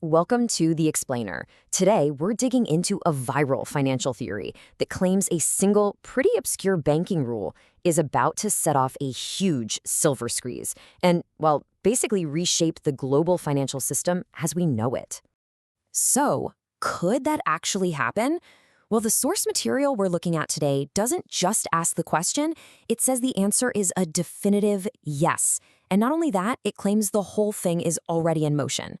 Welcome to The Explainer. Today, we're digging into a viral financial theory that claims a single, pretty obscure banking rule is about to set off a huge silver squeeze and, well, basically reshape the global financial system as we know it. So, could that actually happen? Well, the source material we're looking at today doesn't just ask the question, it says the answer is a definitive yes. And not only that, it claims the whole thing is already in motion.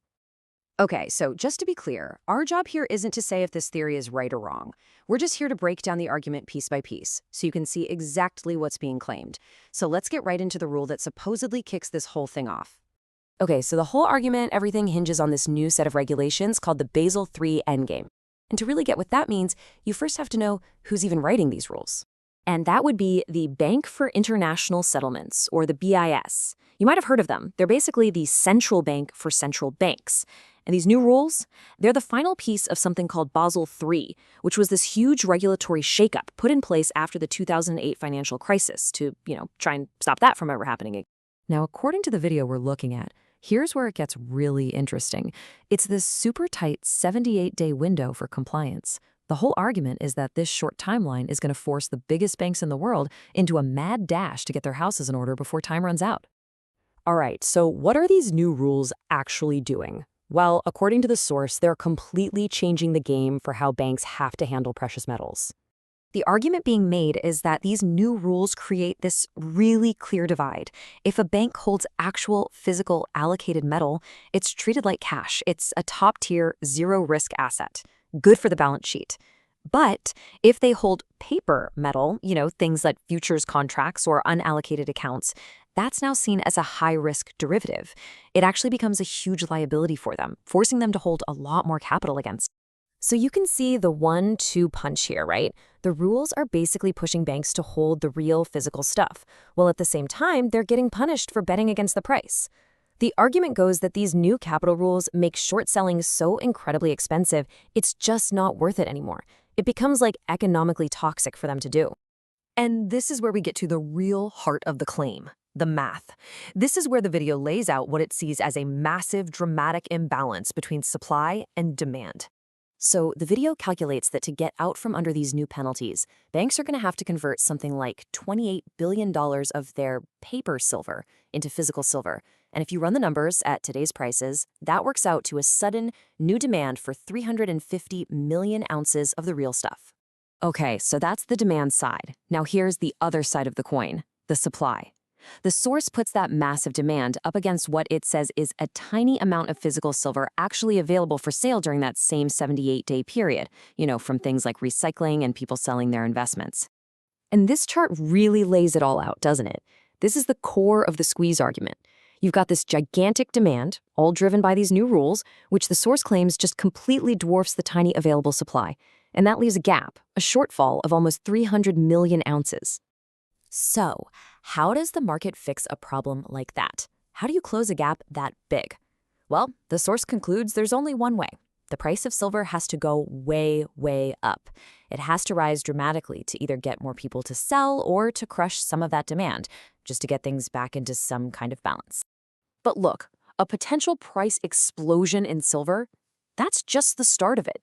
Okay, so just to be clear, our job here isn't to say if this theory is right or wrong. We're just here to break down the argument piece by piece, so you can see exactly what's being claimed. So let's get right into the rule that supposedly kicks this whole thing off. Okay, so the whole argument, everything hinges on this new set of regulations called the Basel III Endgame. And to really get what that means, you first have to know who's even writing these rules. And that would be the Bank for International Settlements, or the BIS. You might have heard of them. They're basically the central bank for central banks. And these new rules, they're the final piece of something called Basel III, which was this huge regulatory shakeup put in place after the 2008 financial crisis to, try and stop that from ever happening again. Now, according to the video we're looking at, here's where it gets really interesting. It's this super tight 78-day window for compliance. The whole argument is that this short timeline is going to force the biggest banks in the world into a mad dash to get their houses in order before time runs out. All right, so what are these new rules actually doing? Well, according to the source, they're completely changing the game for how banks have to handle precious metals. The argument being made is that these new rules create this really clear divide. If a bank holds actual physical allocated metal, it's treated like cash. It's a top-tier, zero-risk asset, good for the balance sheet. But if they hold paper metal, things like futures contracts or unallocated accounts, that's now seen as a high-risk derivative. It actually becomes a huge liability for them, forcing them to hold a lot more capital against. So you can see the 1-2 punch here, right? The rules are basically pushing banks to hold the real physical stuff, while at the same time, they're getting punished for betting against the price. The argument goes that these new capital rules make short selling so incredibly expensive, it's just not worth it anymore. It becomes like economically toxic for them to do. And this is where we get to the real heart of the claim. The math. This is where the video lays out what it sees as a massive, dramatic imbalance between supply and demand. So the video calculates that to get out from under these new penalties, banks are going to have to convert something like $28 billion of their paper silver into physical silver. And if you run the numbers at today's prices, that works out to a sudden new demand for 350 million ounces of the real stuff. Okay, so that's the demand side. Now here's the other side of the coin, the supply. The source puts that massive demand up against what it says is a tiny amount of physical silver actually available for sale during that same 78-day period, from things like recycling and people selling their investments. And this chart really lays it all out, doesn't it? This is the core of the squeeze argument. You've got this gigantic demand, all driven by these new rules, which the source claims just completely dwarfs the tiny available supply. And that leaves a gap, a shortfall of almost 300 million ounces. So, how does the market fix a problem like that? How do you close a gap that big? Well, the source concludes there's only one way. The price of silver has to go way, way up. It has to rise dramatically to either get more people to sell or to crush some of that demand, just to get things back into some kind of balance. But look, a potential price explosion in silver, that's just the start of it.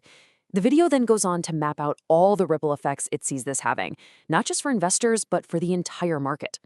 The video then goes on to map out all the ripple effects it sees this having, not just for investors, but for the entire market.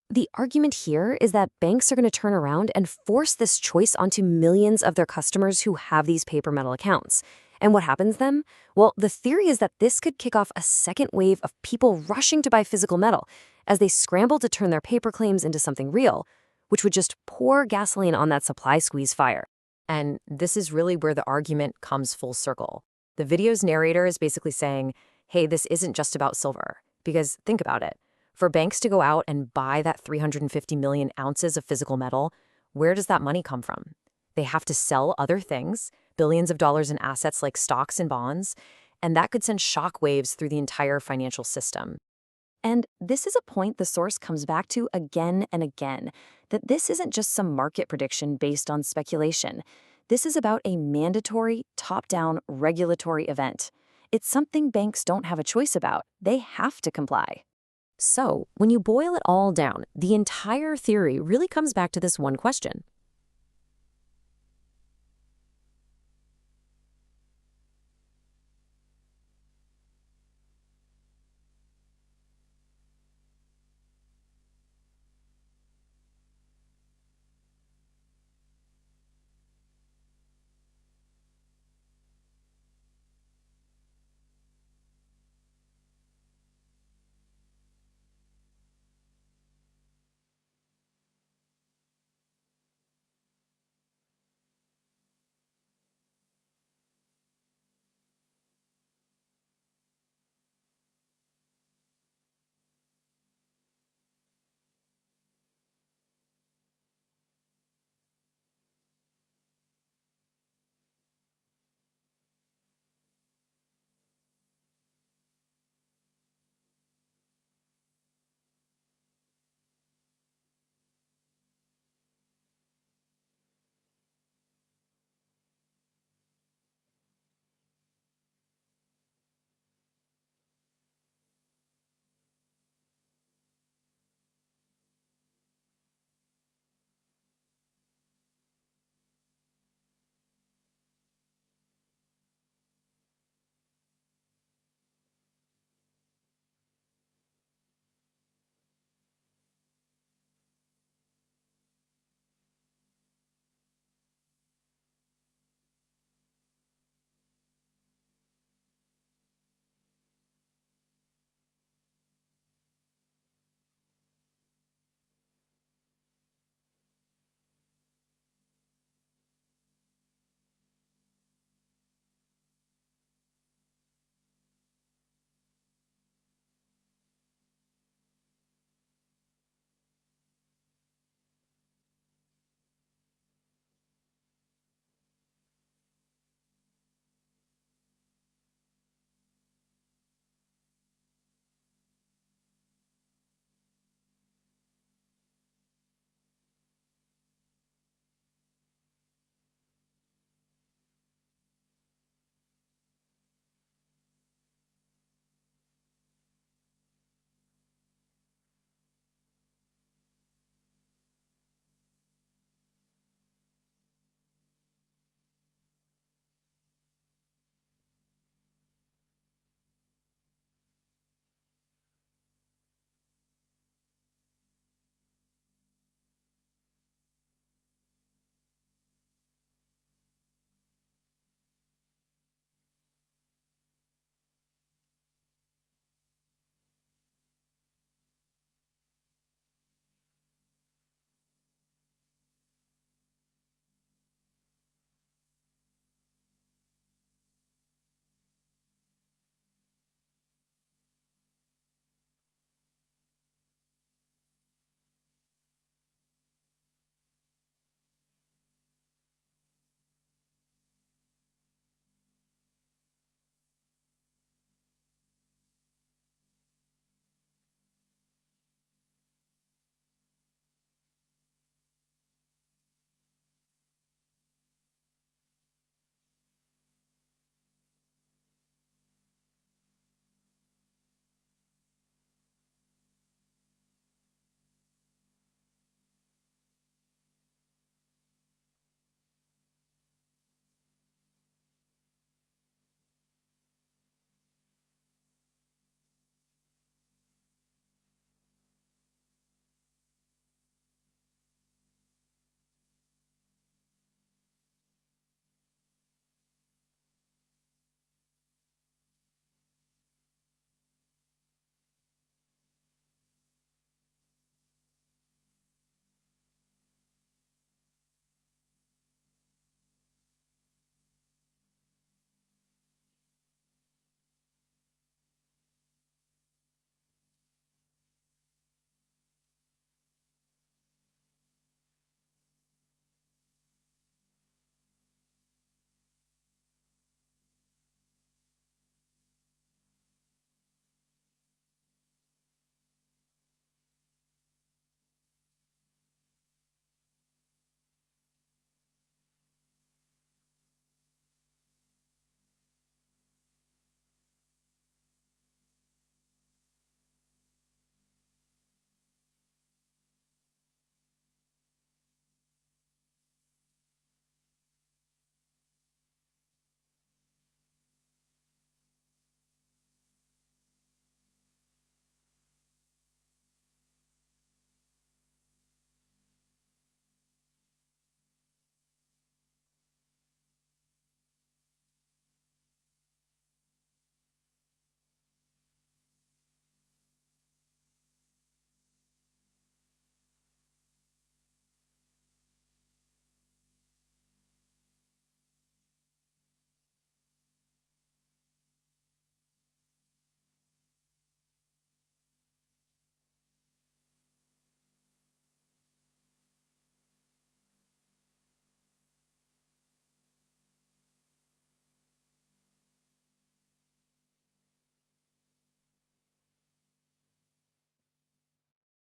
The argument here is that banks are going to turn around and force this choice onto millions of their customers who have these paper metal accounts. And what happens then? Well, the theory is that this could kick off a second wave of people rushing to buy physical metal as they scramble to turn their paper claims into something real, which would just pour gasoline on that supply squeeze fire. And this is really where the argument comes full circle. The video's narrator is basically saying, hey, this isn't just about silver. Because think about it. For banks to go out and buy that 350 million ounces of physical metal, where does that money come from? They have to sell other things, billions of dollars in assets like stocks and bonds, and that could send shockwaves through the entire financial system. And this is a point the source comes back to again and again, that this isn't just some market prediction based on speculation. This is about a mandatory, top-down regulatory event. It's something banks don't have a choice about. They have to comply. So, when you boil it all down, the entire theory really comes back to this one question.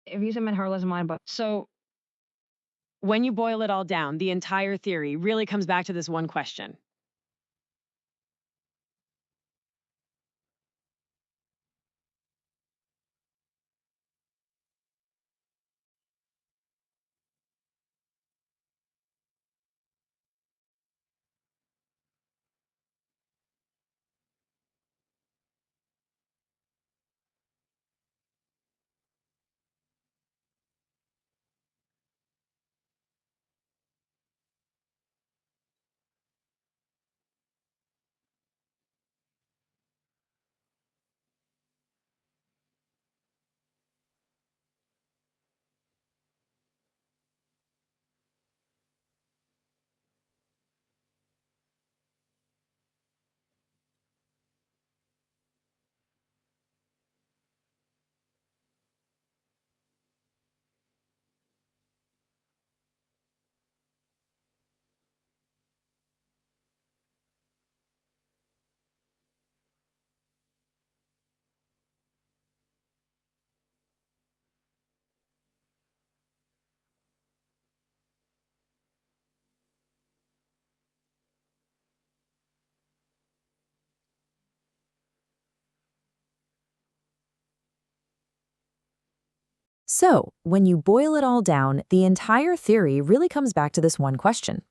If you submit her list mine, but so When you boil it all down, the entire theory really comes back to this one question. So, when you boil it all down, the entire theory really comes back to this one question.